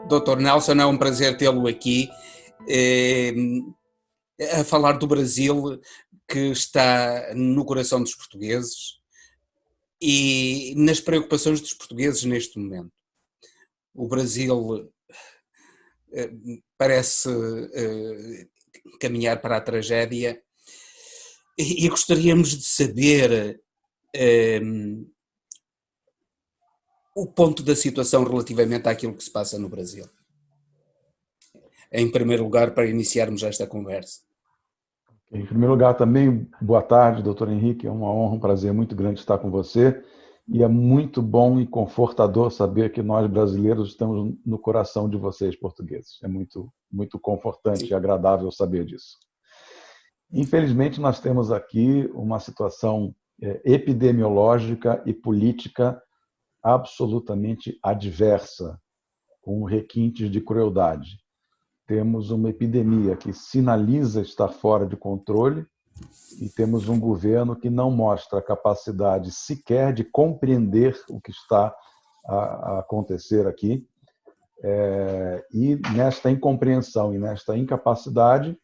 Dr. Nelson, é um prazer tê-lo aqui eh, a falar do Brasil, que está no coração dos portugueses e nas preocupações dos portugueses neste momento. O Brasil eh, parece caminhar para a tragédia e gostaríamos de saber eh, o ponto da situação relativamente àquilo que se passa no Brasil. Em primeiro lugar, para iniciarmos esta conversa. Em primeiro lugar, também, boa tarde, doutor Henrique. É uma honra, um prazer muito grande estar com você. E é muito bom e confortador saber que nós, brasileiros, estamos no coração de vocês, portugueses. É muito confortante e agradável saber disso. Infelizmente, nós temos aqui uma situação epidemiológica e política absolutamente adversa, com requintes de crueldade. Temos uma epidemia que sinaliza estar fora de controle e temos um governo que não mostra a capacidade sequer de compreender o que está a acontecer aqui. E nesta incompreensão e nesta incapacidade,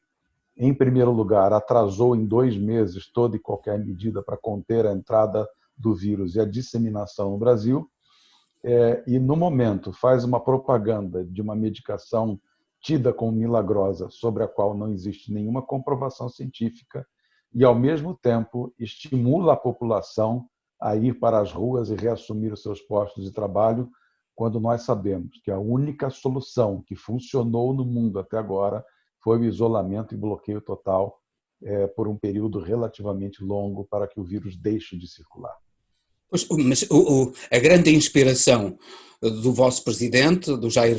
em primeiro lugar, atrasou em 2 meses toda e qualquer medida para conter a entrada do vírus e a disseminação no Brasil. E, no momento, faz uma propaganda de uma medicação tida como milagrosa, sobre a qual não existe nenhuma comprovação científica, e, ao mesmo tempo, estimula a população a ir para as ruas e reassumir os seus postos de trabalho, quando nós sabemos que a única solução que funcionou no mundo até agora foi o isolamento e bloqueio total por um período relativamente longo para que o vírus deixe de circular. Mas a grande inspiração do vosso presidente, do Jair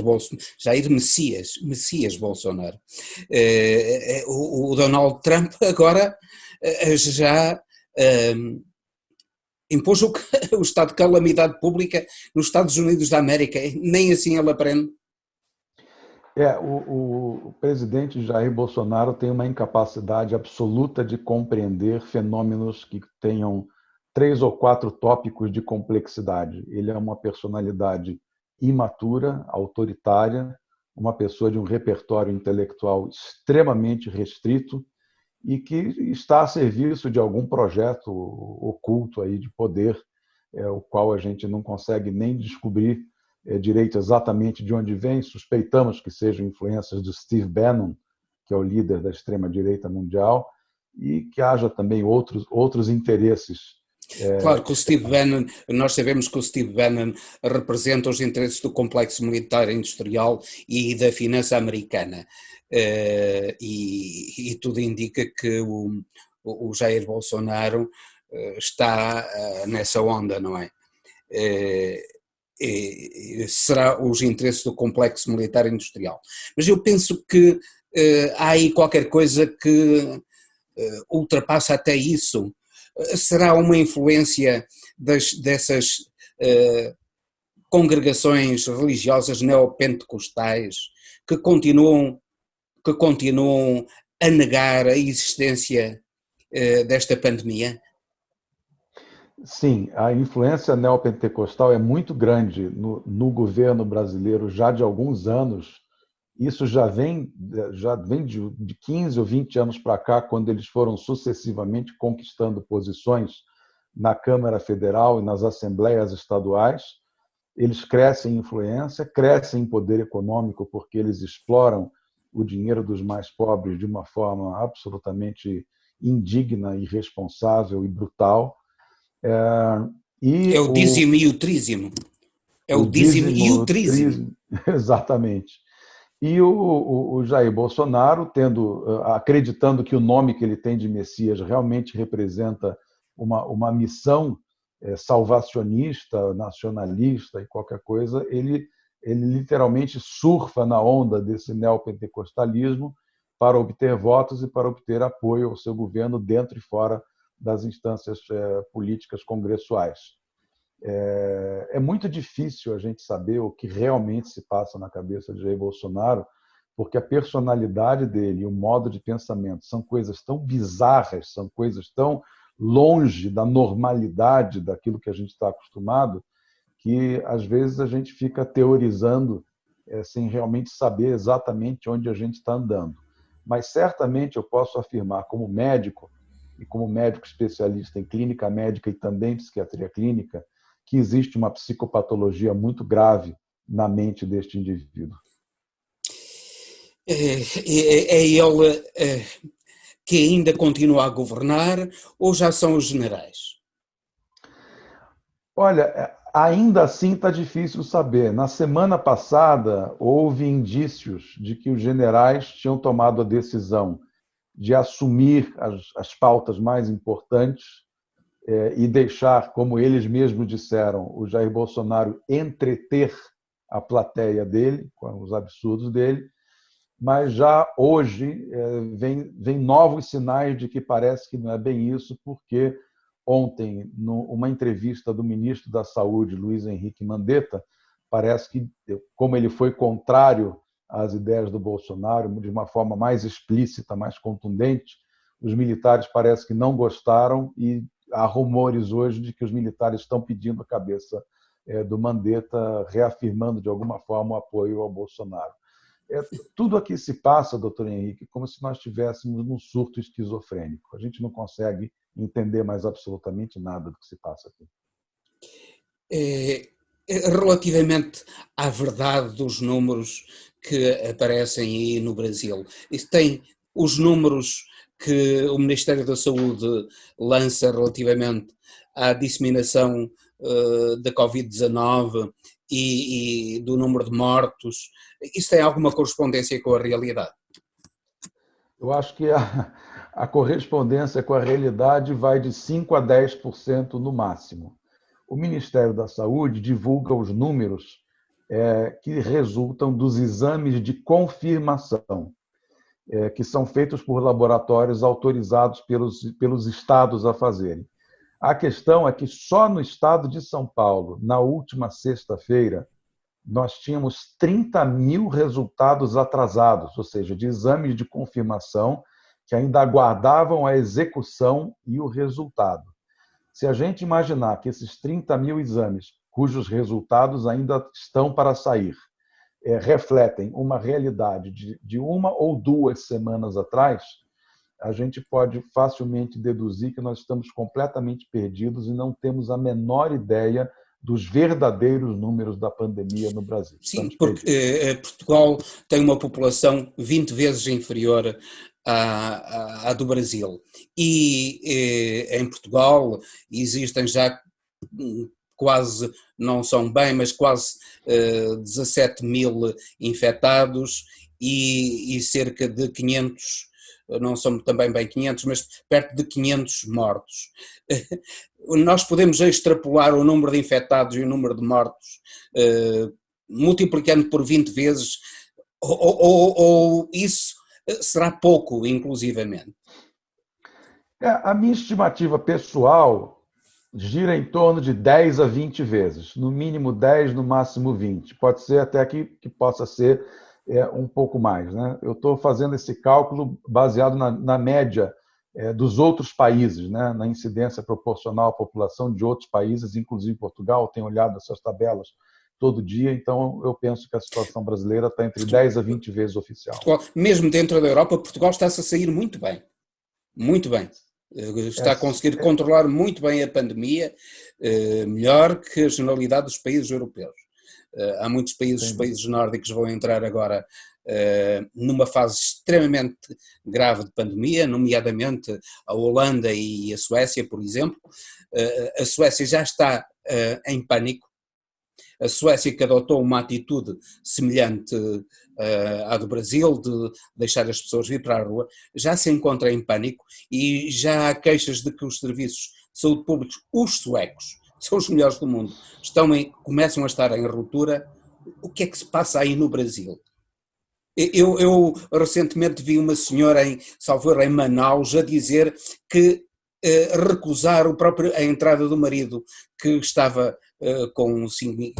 Messias Bolsonaro, o Donald Trump agora já impôs o estado de calamidade pública nos Estados Unidos da América, nem assim ele aprende. O presidente Jair Bolsonaro tem uma incapacidade absoluta de compreender fenômenos que tenham 3 ou 4 tópicos de complexidade. Ele é uma personalidade imatura, autoritária, uma pessoa de um repertório intelectual extremamente restrito e que está a serviço de algum projeto oculto aí de poder, o qual a gente não consegue nem descobrir direito exatamente de onde vem. Suspeitamos que sejam influências do Steve Bannon, que é o líder da extrema-direita mundial, e que haja também outros interesses. Claro que o Steve Bannon, nós sabemos que o Steve Bannon representa os interesses do complexo militar industrial e da finança americana, e tudo indica que o Jair Bolsonaro está nessa onda, não é? Será os interesses do complexo militar industrial. Mas eu penso que há aí qualquer coisa que ultrapassa até isso. Será uma influência dessas congregações religiosas neopentecostais que continuam a negar a existência desta pandemia? Sim, a influência neopentecostal é muito grande no governo brasileiro já de alguns anos. Isso já vem de 15 ou 20 anos para cá, quando eles foram sucessivamente conquistando posições na Câmara Federal e nas assembleias estaduais. Eles crescem em influência, crescem em poder econômico, porque eles exploram o dinheiro dos mais pobres de uma forma absolutamente indigna, irresponsável e brutal. É o dízimo e o trízimo. É o dízimo e o trízimo. Exatamente. E o Jair Bolsonaro, acreditando que o nome que ele tem de Messias realmente representa uma missão salvacionista, nacionalista e qualquer coisa, ele literalmente surfa na onda desse neopentecostalismo para obter votos e para obter apoio ao seu governo dentro e fora das instâncias políticas congressuais. É muito difícil a gente saber o que realmente se passa na cabeça de Jair Bolsonaro, porque a personalidade dele e o modo de pensamento são coisas tão bizarras, são coisas tão longe da normalidade daquilo que a gente está acostumado, que às vezes a gente fica teorizando sem realmente saber exatamente onde a gente está andando. Mas certamente eu posso afirmar, como médico, e como médico especialista em clínica médica e também psiquiatria clínica, que existe uma psicopatologia muito grave na mente deste indivíduo. É ele que ainda continua a governar ou já são os generais? Olha, ainda assim está difícil saber. Na semana passada, houve indícios de que os generais tinham tomado a decisão de assumir as pautas mais importantes e deixar, como eles mesmos disseram, o Jair Bolsonaro entreter a plateia dele, com os absurdos dele, mas já hoje vem novos sinais de que parece que não é bem isso, porque ontem, numa entrevista do ministro da Saúde, Luiz Henrique Mandetta, parece que, como ele foi contrário às ideias do Bolsonaro, de uma forma mais explícita, mais contundente, os militares parece que não gostaram e há rumores hoje de que os militares estão pedindo a cabeça do Mandetta, reafirmando de alguma forma o apoio ao Bolsonaro. Tudo aqui se passa, doutor Henrique, como se nós estivéssemos num surto esquizofrênico. A gente não consegue entender mais absolutamente nada do que se passa aqui. Relativamente à verdade dos números que aparecem aí no Brasil, isso tem os números que o Ministério da Saúde lança relativamente à disseminação da Covid-19 e do número de mortos, isso tem alguma correspondência com a realidade? Eu acho que a correspondência com a realidade vai de 5% a 10% no máximo. O Ministério da Saúde divulga os números que resultam dos exames de confirmação, que são feitos por laboratórios autorizados pelos estados a fazerem. A questão é que só no estado de São Paulo, na última sexta-feira, nós tínhamos 30 mil resultados atrasados, ou seja, de exames de confirmação que ainda aguardavam a execução e o resultado. Se a gente imaginar que esses 30 mil exames, cujos resultados ainda estão para sair, refletem uma realidade de uma ou 2 semanas atrás, a gente pode facilmente deduzir que nós estamos completamente perdidos e não temos a menor ideia dos verdadeiros números da pandemia no Brasil. Sim, porque Portugal tem uma população 20 vezes inferior à do Brasil. E em Portugal existem já quase, não são bem, mas quase 17 mil infectados e cerca de 500, não são também bem 500, mas perto de 500 mortos. Nós podemos extrapolar o número de infectados e o número de mortos multiplicando por 20 vezes, ou isso será pouco, inclusivamente? A minha estimativa pessoal gira em torno de 10 a 20 vezes, no mínimo 10, no máximo 20. Pode ser até que possa ser um pouco mais, né? Eu estou fazendo esse cálculo baseado na média dos outros países, né? Na incidência proporcional à população de outros países, inclusive Portugal. Tenho olhado essas tabelas todo dia, então eu penso que a situação brasileira está entre 10 a 20 vezes oficial. Portugal, mesmo dentro da Europa, Portugal está-se a sair muito bem, muito bem. Está a conseguir controlar muito bem a pandemia, melhor que a generalidade dos países europeus. Há muitos países, os países nórdicos vão entrar agora numa fase extremamente grave de pandemia, nomeadamente a Holanda e a Suécia, por exemplo. A Suécia já está em pânico. A Suécia, que adotou uma atitude semelhante à do Brasil, de deixar as pessoas vir para a rua, já se encontra em pânico e já há queixas de que os serviços de saúde públicos, os suecos, são os melhores do mundo, começam a estar em ruptura. O que é que se passa aí no Brasil? Eu recentemente vi uma senhora salvo erro, em Manaus a dizer que recusar a entrada do marido que estava com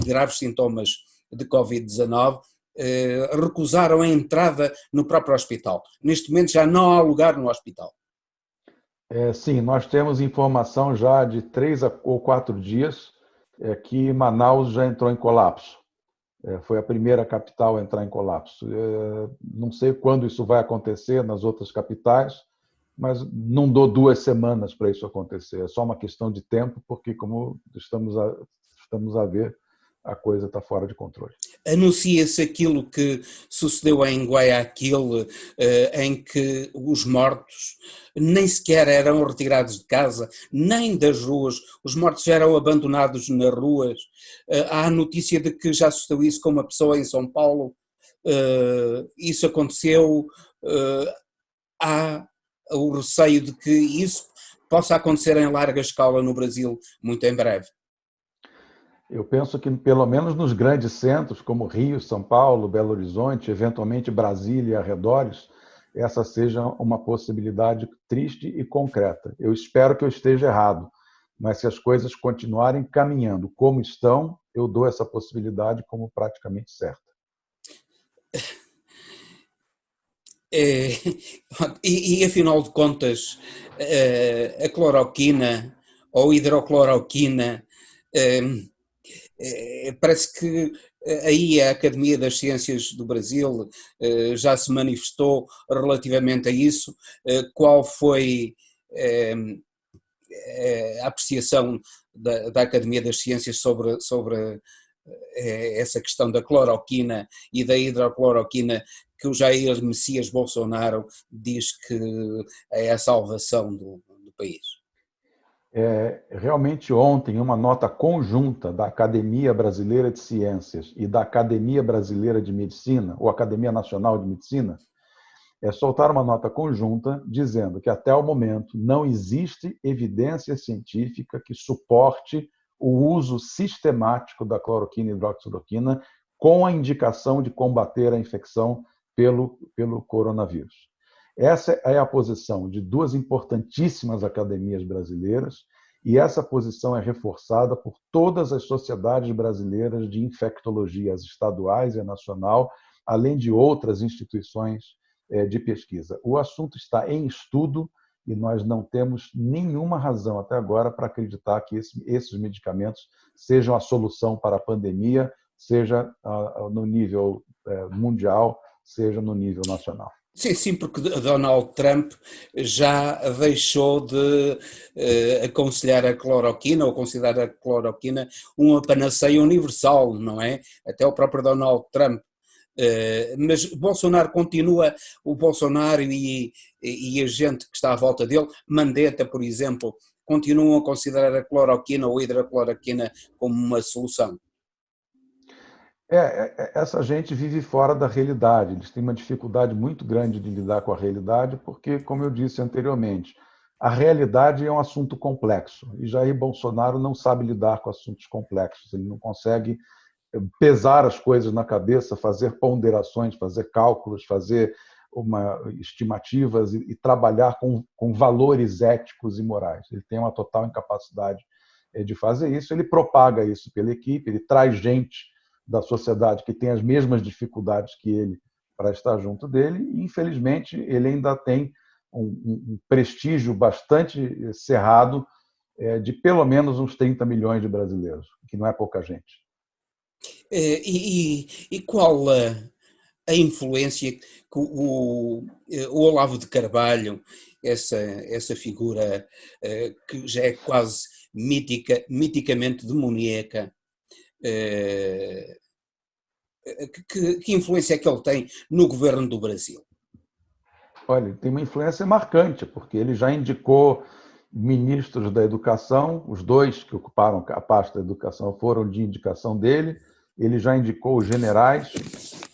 graves sintomas de Covid-19, recusaram a entrada no próprio hospital. Neste momento já não há lugar no hospital. Sim, nós temos informação já de 3 ou 4 dias que Manaus já entrou em colapso. Foi a primeira capital a entrar em colapso. Não sei quando isso vai acontecer nas outras capitais, mas não dou 2 semanas para isso acontecer. É só uma questão de tempo, porque, como estamos a ver, a coisa está fora de controle. Anuncia-se aquilo que sucedeu em Guayaquil, em que os mortos nem sequer eram retirados de casa, nem das ruas, os mortos eram abandonados nas ruas. Há a notícia de que já sucedeu isso com uma pessoa em São Paulo. Isso aconteceu. Há o receio de que isso possa acontecer em larga escala no Brasil muito em breve. Eu penso que, pelo menos nos grandes centros, como Rio, São Paulo, Belo Horizonte, eventualmente Brasília e arredores, essa seja uma possibilidade triste e concreta. Eu espero que eu esteja errado, mas se as coisas continuarem caminhando como estão, eu dou essa possibilidade como praticamente certa. Afinal de contas, a cloroquina ou hidrocloroquina, parece que aí a Academia das Ciências do Brasil já se manifestou relativamente a isso. Qual foi a apreciação da Academia das Ciências sobre essa questão da cloroquina e da hidrocloroquina, que o Jair Messias Bolsonaro diz que é a salvação do país? Realmente ontem, uma nota conjunta da Academia Brasileira de Ciências e da Academia Brasileira de Medicina, ou Academia Nacional de Medicina, soltaram uma nota conjunta dizendo que até o momento não existe evidência científica que suporte o uso sistemático da cloroquina e hidroxicloroquina com a indicação de combater a infecção pelo coronavírus. Essa é a posição de 2 importantíssimas academias brasileiras, e essa posição é reforçada por todas as sociedades brasileiras de infectologia, as estaduais e a nacional, além de outras instituições de pesquisa. O assunto está em estudo e nós não temos nenhuma razão até agora para acreditar que esses medicamentos sejam a solução para a pandemia, seja no nível mundial, seja no nível nacional. Sim, porque Donald Trump já deixou de aconselhar a cloroquina ou considerar a cloroquina uma panaceia universal, não é? Até o próprio Donald Trump. Mas Bolsonaro continua, o Bolsonaro e a gente que está à volta dele, Mandetta, por exemplo, continuam a considerar a cloroquina ou a hidrocloroquina como uma solução. Essa gente vive fora da realidade, eles têm uma dificuldade muito grande de lidar com a realidade, porque, como eu disse anteriormente, a realidade é um assunto complexo, e Jair Bolsonaro não sabe lidar com assuntos complexos, ele não consegue pesar as coisas na cabeça, fazer ponderações, fazer cálculos, fazer estimativas e trabalhar com valores éticos e morais. Ele tem uma total incapacidade de fazer isso, ele propaga isso pela equipe, ele traz gente da sociedade que tem as mesmas dificuldades que ele para estar junto dele, e infelizmente ele ainda tem um prestígio bastante cerrado de pelo menos uns 30 milhões de brasileiros, que não é pouca gente. E qual a influência que o Olavo de Carvalho, essa figura que já é quase miticamente demoníaca, que influência é que ele tem no governo do Brasil? Olha, ele tem uma influência marcante, porque ele já indicou ministros da educação, os 2 que ocuparam a pasta da educação foram de indicação dele, ele já indicou os generais,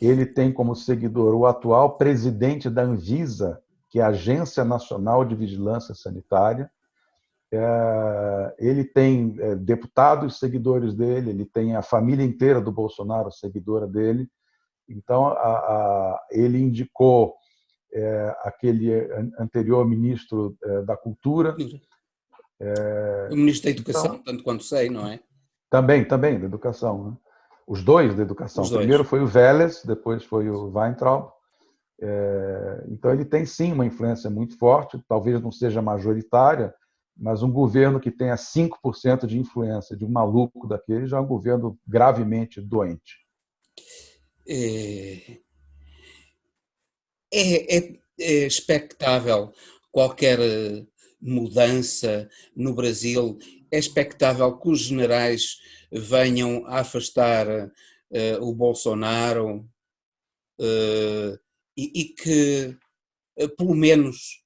ele tem como seguidor o atual presidente da Anvisa, que é a Agência Nacional de Vigilância Sanitária, ele tem deputados seguidores dele, ele tem a família inteira do Bolsonaro seguidora dele, então ele indicou aquele anterior ministro da Cultura. O ministro da Educação, Então, tanto quanto sei, não é? Também, da Educação. Né? Os 2 da Educação. Os dois. Primeiro foi o Vélez, depois foi o Weintraub. Então, ele tem, sim, uma influência muito forte, talvez não seja majoritária, mas um governo que tenha 5% de influência de um maluco daquele já é um governo gravemente doente. Eh, é expectável qualquer mudança no Brasil? É expectável que os generais venham a afastar o Bolsonaro e que pelo menos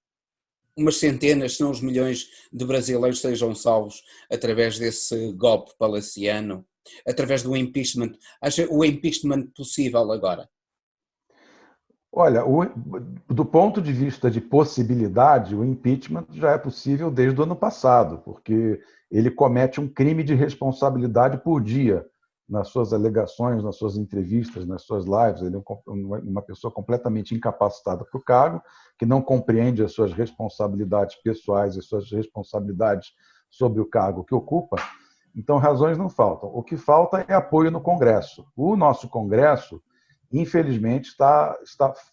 umas centenas, se não os milhões de brasileiros sejam salvos através desse golpe palaciano, através do impeachment? Acha o impeachment possível agora? Olha, do ponto de vista de possibilidade, o impeachment já é possível desde o ano passado, porque ele comete um crime de responsabilidade por dia nas suas alegações, nas suas entrevistas, nas suas lives. Ele é uma pessoa completamente incapacitada para o cargo, que não compreende as suas responsabilidades pessoais e suas responsabilidades sobre o cargo que ocupa. Então, razões não faltam. O que falta é apoio no Congresso. O nosso Congresso, infelizmente, está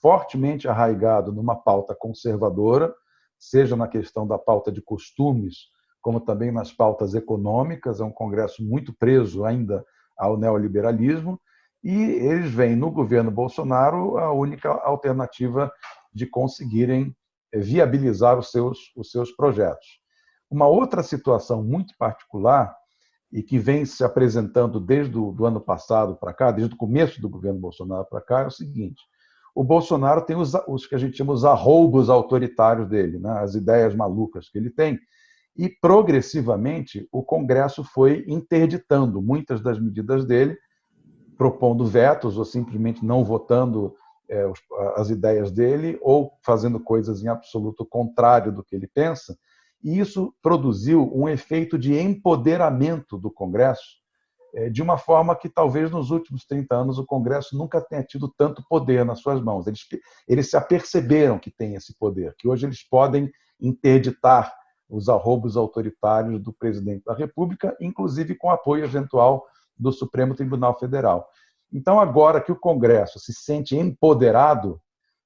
fortemente arraigado numa pauta conservadora, seja na questão da pauta de costumes, como também nas pautas econômicas. É um Congresso muito preso ainda ao neoliberalismo, e eles veem no governo Bolsonaro a única alternativa de conseguirem viabilizar os seus projetos. Uma outra situação muito particular e que vem se apresentando desde o ano passado para cá, desde o começo do governo Bolsonaro para cá, é o seguinte: o Bolsonaro tem os que a gente chama os arroubos autoritários dele, né? As ideias malucas que ele tem, e progressivamente o Congresso foi interditando muitas das medidas dele, propondo vetos ou simplesmente não votando as ideias dele ou fazendo coisas em absoluto contrário do que ele pensa. E isso produziu um efeito de empoderamento do Congresso, de uma forma que talvez nos últimos 30 anos o Congresso nunca tenha tido tanto poder nas suas mãos. Eles se aperceberam que têm esse poder, que hoje eles podem interditar os arroubos autoritários do presidente da República, inclusive com apoio eventual do Supremo Tribunal Federal. Então, agora que o Congresso se sente empoderado,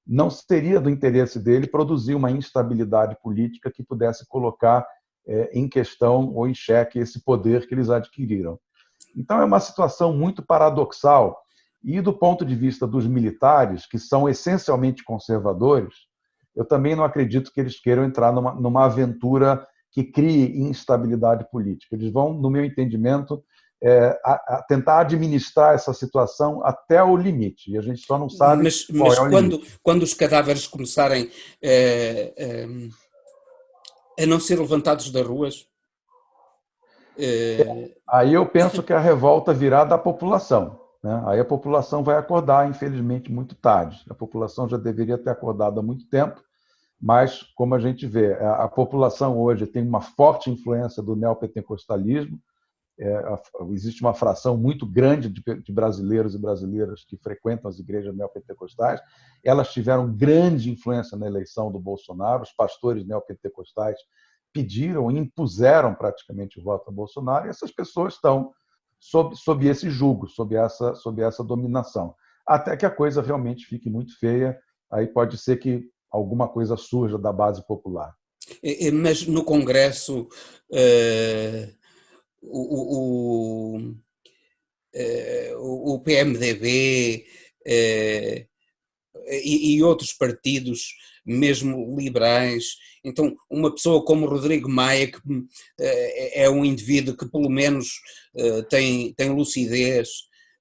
não seria do interesse dele produzir uma instabilidade política que pudesse colocar em questão ou em xeque esse poder que eles adquiriram. Então, é uma situação muito paradoxal. E, do ponto de vista dos militares, que são essencialmente conservadores, eu também não acredito que eles queiram entrar numa aventura que crie instabilidade política. Eles vão, no meu entendimento, a tentar administrar essa situação até o limite. E a gente só não sabe qual Mas é o limite. quando os cadáveres começarem a não ser levantados das ruas, Aí eu penso que a revolta virá da população, né? Aí a população vai acordar, infelizmente, muito tarde. A população já deveria ter acordado há muito tempo, mas, como a gente vê, a população hoje tem uma forte influência do neopentecostalismo. Existe uma fração muito grande de brasileiros e brasileiras que frequentam as igrejas neopentecostais. Elas tiveram grande influência na eleição do Bolsonaro. Os pastores neopentecostais pediram e impuseram praticamente o voto a Bolsonaro, e essas pessoas estão sob esse jugo, sob essa dominação. Até que a coisa realmente fique muito feia, aí pode ser que alguma coisa surja da base popular. mas no Congresso o, o, o PMDB e outros partidos, mesmo liberais. Então, uma pessoa como Rodrigo Maia, que é um indivíduo que pelo menos tem lucidez,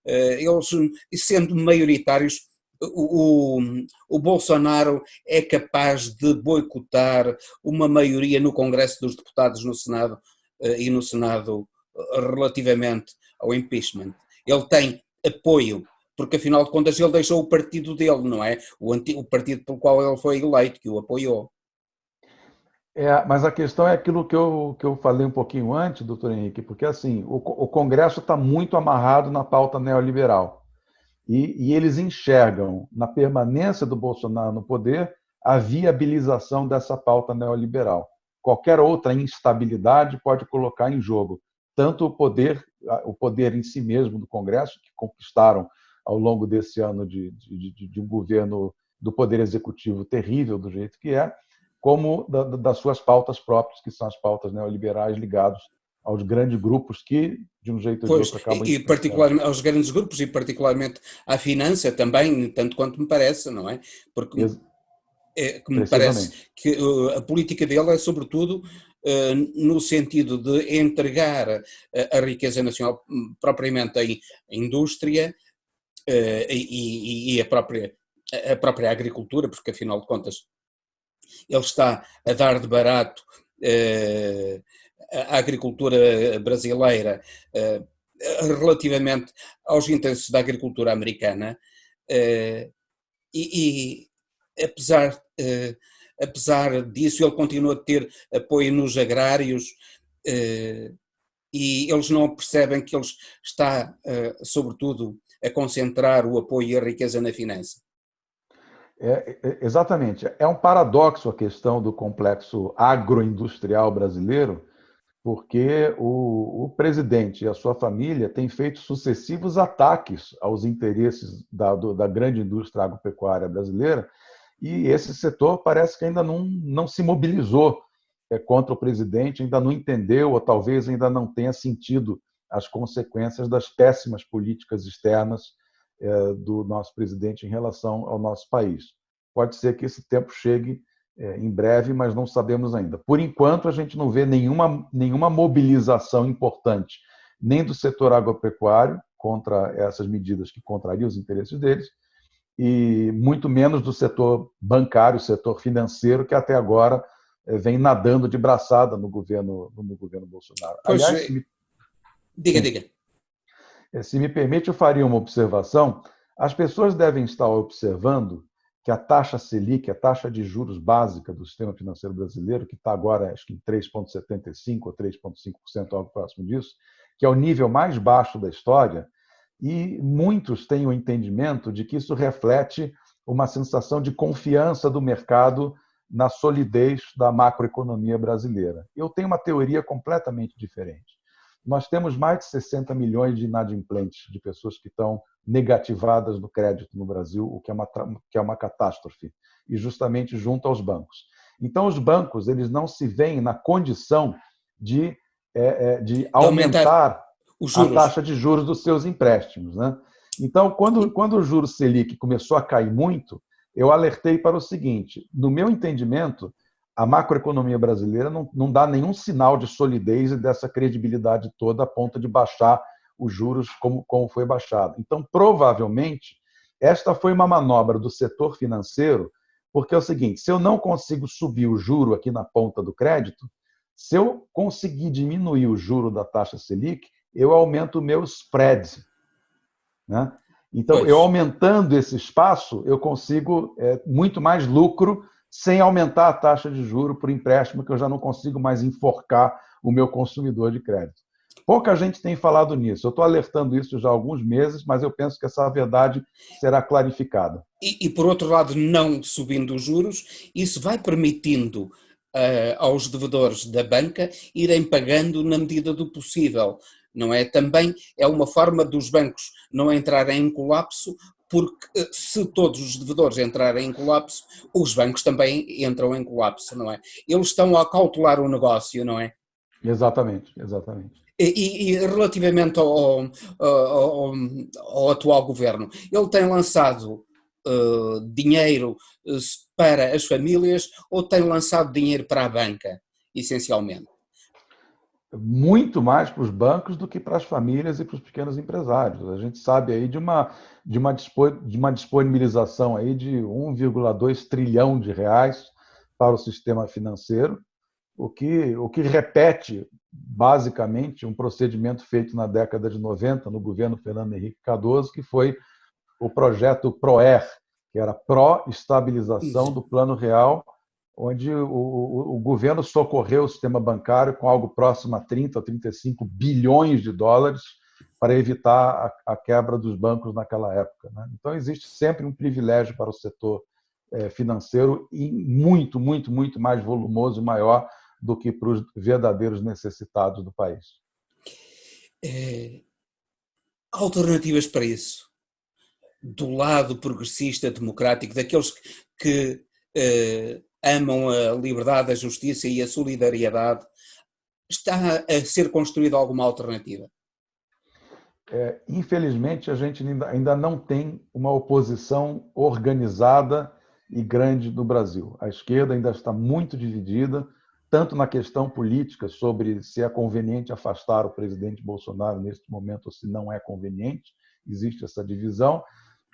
eles, sendo maioritários, o Bolsonaro é capaz de boicotar uma maioria no Congresso dos Deputados, no Senado e no Senado relativamente ao impeachment. Ele tem apoio, porque afinal de contas ele deixou o partido dele, não é? O partido pelo qual ele foi eleito, que o apoiou. Mas a questão é aquilo que eu falei um pouquinho antes, doutor Henrique, porque assim, o Congresso está muito amarrado na pauta neoliberal. E eles enxergam na permanência do Bolsonaro no poder a viabilização dessa pauta neoliberal. Qualquer outra instabilidade pode colocar em jogo tanto o poder em si mesmo do Congresso, que conquistaram ao longo desse ano de um governo do poder executivo terrível do jeito que é, como das suas pautas próprias, que são as pautas neoliberais ligadas aos grandes grupos que, de um jeito ou de Pois, outro, acabam e influenciando. particularmente aos grandes grupos e particularmente à finança também, tanto quanto me parece, não é? Porque que me parece Precisamente. que a política dele é sobretudo no sentido de entregar a riqueza nacional propriamente em indústria e a própria agricultura, porque afinal de contas ele está a dar de barato a agricultura brasileira relativamente aos interesses da agricultura americana e apesar, apesar disso ele continua a ter apoio nos agrários e eles não percebem que ele está sobretudo a concentrar o apoio e a riqueza na finança. Exatamente. É um paradoxo a questão do complexo agroindustrial brasileiro, porque o presidente e a sua família têm feito sucessivos ataques aos interesses da grande indústria agropecuária brasileira, e esse setor parece que ainda não se mobilizou contra o presidente, ainda não entendeu, ou talvez ainda não tenha sentido as consequências das péssimas políticas externas do nosso presidente em relação ao nosso país. Pode ser que esse tempo chegue em breve, mas não sabemos ainda. Por enquanto, a gente não vê nenhuma mobilização importante, nem do setor agropecuário contra essas medidas que contrariam os interesses deles, e muito menos do setor bancário, setor financeiro, que até agora vem nadando de braçada no governo Bolsonaro. Pois, Aliás, diga, diga. se me permite, eu faria uma observação. As pessoas devem estar observando que a taxa Selic, a taxa de juros básica do sistema financeiro brasileiro, que está agora acho que em 3,75% ou 3,5%, algo próximo disso, que é o nível mais baixo da história, e muitos têm o entendimento de que isso reflete uma sensação de confiança do mercado na solidez da macroeconomia brasileira. Eu tenho uma teoria completamente diferente. Nós temos mais de 60 milhões de inadimplentes, de pessoas que estão negativadas no crédito no Brasil, o que é uma catástrofe, e justamente junto aos bancos. Então, os bancos eles não se veem na condição de Aumentar aumentar os a juros. taxa de juros dos seus empréstimos, né? Então, quando o juro Selic começou a cair muito, eu alertei para o seguinte: no meu entendimento, a macroeconomia brasileira não dá nenhum sinal de solidez e dessa credibilidade toda a ponto de baixar os juros como foi baixado. Então, provavelmente, esta foi uma manobra do setor financeiro, porque é o seguinte: se eu não consigo subir o juro aqui na ponta do crédito, se eu conseguir diminuir o juro da taxa Selic, eu aumento o meu spread, né? Então, eu Pois. aumentando esse espaço, eu consigo muito mais lucro sem aumentar a taxa de juro por empréstimo, que eu já não consigo mais enforcar o meu consumidor de crédito. Pouca gente tem falado nisso. Eu estou alertando isso já há alguns meses, mas eu penso que essa verdade será clarificada. E por outro lado, não subindo os juros, isso vai permitindo aos devedores da banca irem pagando na medida do possível, não é? Também é uma forma dos bancos não entrarem em colapso, porque se todos os devedores entrarem em colapso, os bancos também entram em colapso, não é? Eles estão a cautelar o negócio, não é? Exatamente, exatamente. E relativamente ao atual governo, ele tem lançado dinheiro para as famílias ou tem lançado dinheiro para a banca, essencialmente? Muito mais para os bancos do que para as famílias e para os pequenos empresários. A gente sabe aí de uma disponibilização aí de 1,2 trilhão de reais para o sistema financeiro, o que repete basicamente um procedimento feito na década de 90 no governo Fernando Henrique Cardoso, que foi o projeto PROER, que era Pró-Estabilização do Plano Real, onde o governo socorreu o sistema bancário com algo próximo a 30 ou 35 bilhões de dólares para evitar a quebra dos bancos naquela época, né? Então, existe sempre um privilégio para o setor financeiro e muito, muito, muito mais volumoso e maior do que para os verdadeiros necessitados do país. Alternativas para isso, do lado progressista, democrático, daqueles que amam a liberdade, a justiça e a solidariedade, está a ser construída alguma alternativa? Infelizmente, a gente ainda não tem uma oposição organizada e grande no Brasil. A esquerda ainda está muito dividida, tanto na questão política, sobre se é conveniente afastar o presidente Bolsonaro neste momento ou se não é conveniente, existe essa divisão,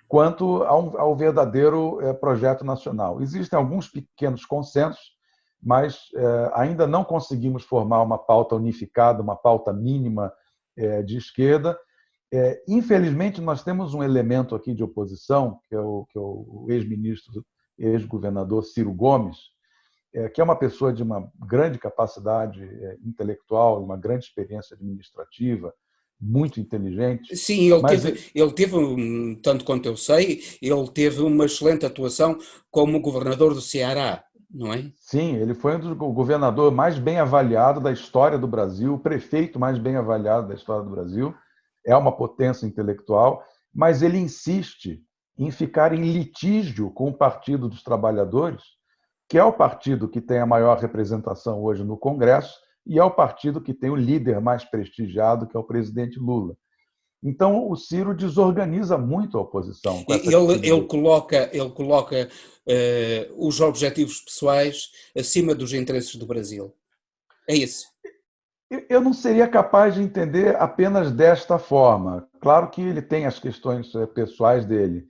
quanto ao verdadeiro projeto nacional. Existem alguns pequenos consensos, mas ainda não conseguimos formar uma pauta unificada, uma pauta mínima de esquerda. Infelizmente, nós temos um elemento aqui de oposição, que é o ex-ministro, ex-governador Ciro Gomes, que é uma pessoa de uma grande capacidade intelectual, uma grande experiência administrativa, muito inteligente. Sim, ele teve, tanto quanto eu sei, ele teve uma excelente atuação como governador do Ceará, não é? Sim, ele foi um dos governadores mais bem avaliado da história do Brasil, o prefeito mais bem avaliado da história do Brasil. É uma potência intelectual, mas ele insiste em ficar em litígio com o Partido dos Trabalhadores, que é o partido que tem a maior representação hoje no Congresso e é o partido que tem o líder mais prestigiado, que é o presidente Lula. Então, o Ciro desorganiza muito a oposição com essa Ele coloca os objetivos pessoais acima dos interesses do Brasil. É isso. Eu não seria capaz de entender apenas desta forma. Claro que ele tem as questões pessoais dele.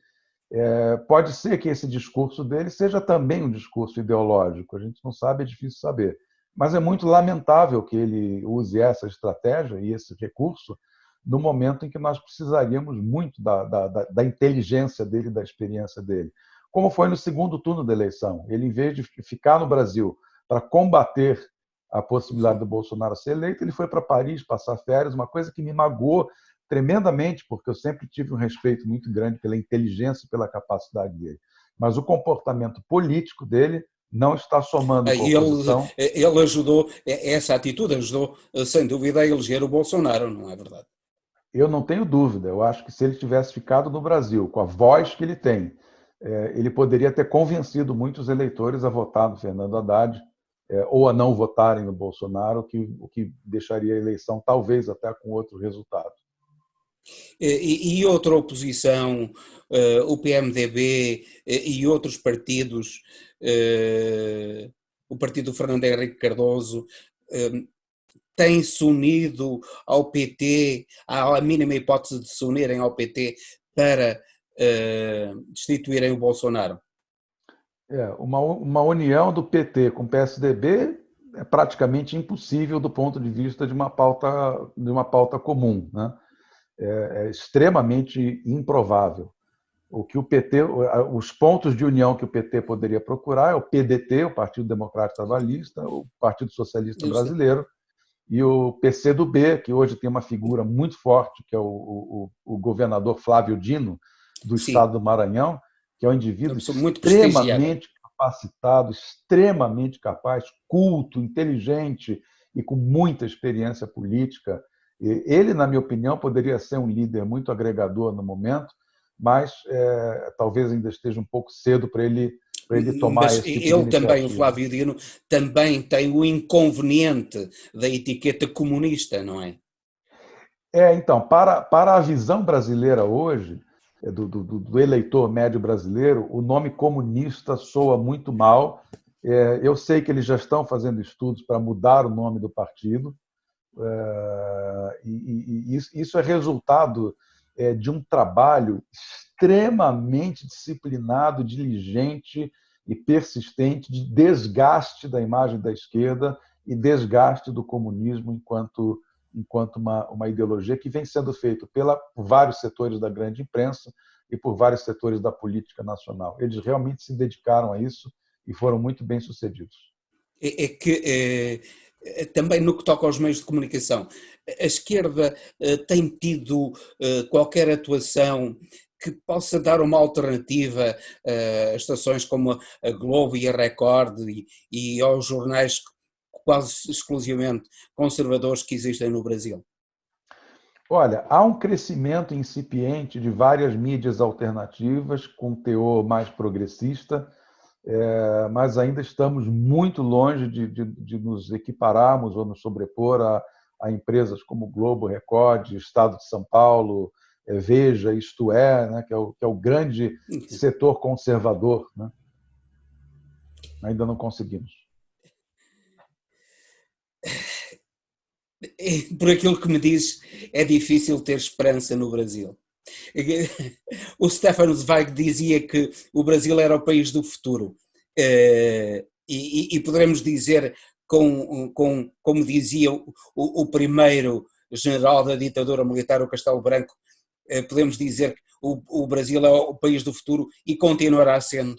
Pode ser que esse discurso dele seja também um discurso ideológico. A gente não sabe, é difícil saber. Mas é muito lamentável que ele use essa estratégia e esse recurso no momento em que nós precisaríamos muito da inteligência dele, da experiência dele. Como foi no segundo turno da eleição. Ele, em vez de ficar no Brasil para combater a possibilidade do Bolsonaro ser eleito, ele foi para Paris passar férias, uma coisa que me magoou tremendamente, porque eu sempre tive um respeito muito grande pela inteligência e pela capacidade dele. Mas o comportamento político dele não está somando com a oposição. Ele ajudou, essa atitude ajudou, sem dúvida, a eleger o Bolsonaro, não é verdade? Eu não tenho dúvida. Eu acho que se ele tivesse ficado no Brasil, com a voz que ele tem, ele poderia ter convencido muitos eleitores a votar no Fernando Haddad, ou a não votarem no Bolsonaro, o que deixaria a eleição talvez até com outro resultado. E outra oposição, o PMDB e outros partidos, o partido do Fernando Henrique Cardoso, têm-se unido ao PT, há a mínima hipótese de se unirem ao PT para destituírem o Bolsonaro? Uma união do PT com o PSDB é praticamente impossível do ponto de vista de uma pauta comum, né? É extremamente improvável. O que o PT, os pontos de união que o PT poderia procurar é o PDT, o Partido Democrático Trabalhista, o Partido Socialista Brasileiro, e o PCdoB, que hoje tem uma figura muito forte, que é o governador Flávio Dino, do estado do Maranhão, que é um indivíduo extremamente capacitado, extremamente capaz, culto, inteligente e com muita experiência política. Ele, na minha opinião, poderia ser um líder muito agregador no momento, mas talvez ainda esteja um pouco cedo para ele tomar mas esse tipo ele de também, iniciativa. o Flávio Dino, também tem o inconveniente da etiqueta comunista, não é? Então, para a visão brasileira hoje, do eleitor médio brasileiro, o nome comunista soa muito mal. Eu sei que eles já estão fazendo estudos para mudar o nome do partido, e isso é resultado de um trabalho extremamente disciplinado, diligente e persistente de desgaste da imagem da esquerda e desgaste do comunismo enquanto uma ideologia que vem sendo feito por vários setores da grande imprensa e por vários setores da política nacional. Eles realmente se dedicaram a isso e foram muito bem-sucedidos. Também no que toca aos meios de comunicação, a esquerda tem tido qualquer atuação que possa dar uma alternativa a estações como a Globo e a Record e aos jornais quase exclusivamente conservadores que existem no Brasil? Olha, há um crescimento incipiente de várias mídias alternativas com teor mais progressista. mas ainda estamos muito longe de nos equipararmos ou nos sobrepor a empresas como Globo, Record, Estado de São Paulo, Veja, Isto É, né, que é o grande setor conservador, né? Ainda não conseguimos. Por aquilo que me diz, é difícil ter esperança no Brasil. O Stefan Zweig dizia que o Brasil era o país do futuro, e poderemos dizer, como dizia o primeiro general da ditadura militar, o Castelo Branco, podemos dizer que o Brasil é o país do futuro e continuará sendo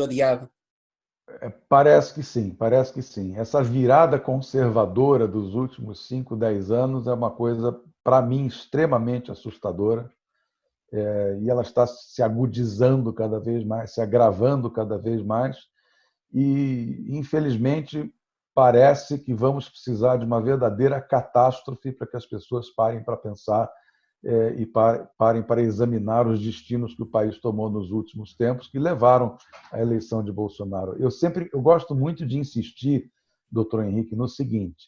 adiado. Parece que sim, parece que sim. Essa virada conservadora dos últimos 5, 10 anos é uma coisa, para mim, extremamente assustadora, e ela está se agudizando cada vez mais, se agravando cada vez mais, e, infelizmente, parece que vamos precisar de uma verdadeira catástrofe para que as pessoas parem para pensar e parem para examinar os destinos que o país tomou nos últimos tempos, que levaram à eleição de Bolsonaro. Eu gosto muito de insistir, doutor Henrique, no seguinte: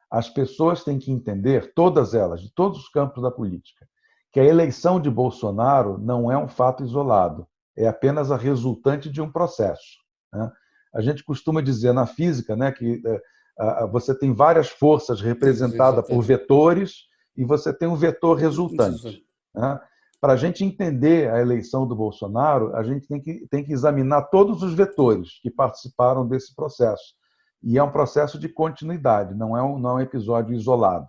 as pessoas têm que entender, todas elas, de todos os campos da política, que a eleição de Bolsonaro não é um fato isolado, é apenas a resultante de um processo, né? A gente costuma dizer na física, né, que você tem várias forças representadas por vetores e você tem um vetor resultante, né? Para a gente entender a eleição do Bolsonaro, a gente tem que examinar todos os vetores que participaram desse processo. E é um processo de continuidade, não é um episódio isolado.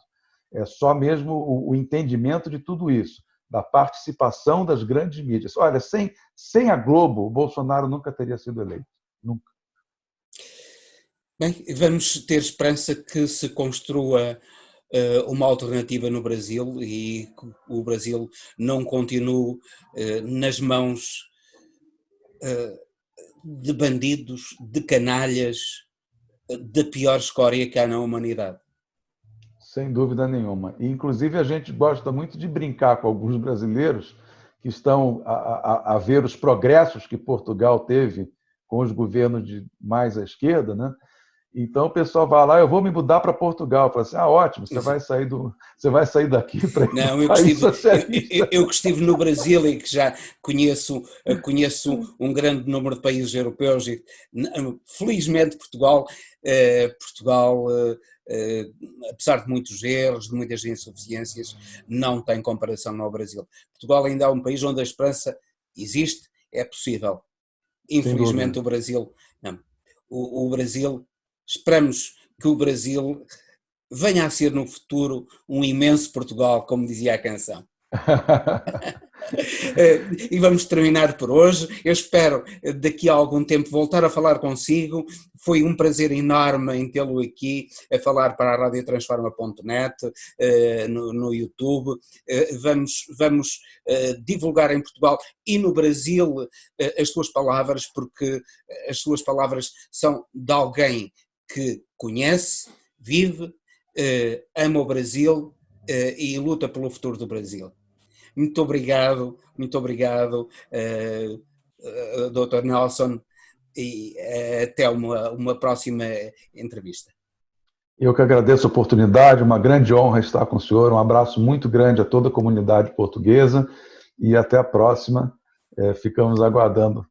É só mesmo o entendimento de tudo isso, da participação das grandes mídias. Olha, sem a Globo, o Bolsonaro nunca teria sido eleito. Nunca. Bem, vamos ter esperança que se construa uma alternativa no Brasil e que o Brasil não continue nas mãos de bandidos, de canalhas, da pior escória que há na humanidade. Sem dúvida nenhuma. E, inclusive, a gente gosta muito de brincar com alguns brasileiros que estão a ver os progressos que Portugal teve com os governos de mais à esquerda, né? Então o pessoal vai lá, eu vou me mudar para Portugal. Fala assim, ótimo, você vai sair daqui para Não, eu que estive no Brasil e que já conheço um grande número de países europeus e, felizmente, Portugal, apesar de muitos erros, de muitas insuficiências, não tem comparação ao Brasil. Portugal ainda é um país onde a esperança existe, é possível. Infelizmente o Brasil, não. O Brasil, esperamos que o Brasil venha a ser no futuro um imenso Portugal, como dizia a canção. E vamos terminar por hoje. Eu espero daqui a algum tempo voltar a falar consigo. Foi um prazer enorme em tê-lo aqui a falar para a radiotransforma.net, no YouTube. Vamos divulgar em Portugal e no Brasil as suas palavras, porque as suas palavras são de alguém que conhece, vive, ama o Brasil e luta pelo futuro do Brasil. Muito obrigado, Dr. Nelson, e até uma próxima entrevista. Eu que agradeço a oportunidade, uma grande honra estar com o senhor, um abraço muito grande a toda a comunidade portuguesa e até a próxima. Ficamos aguardando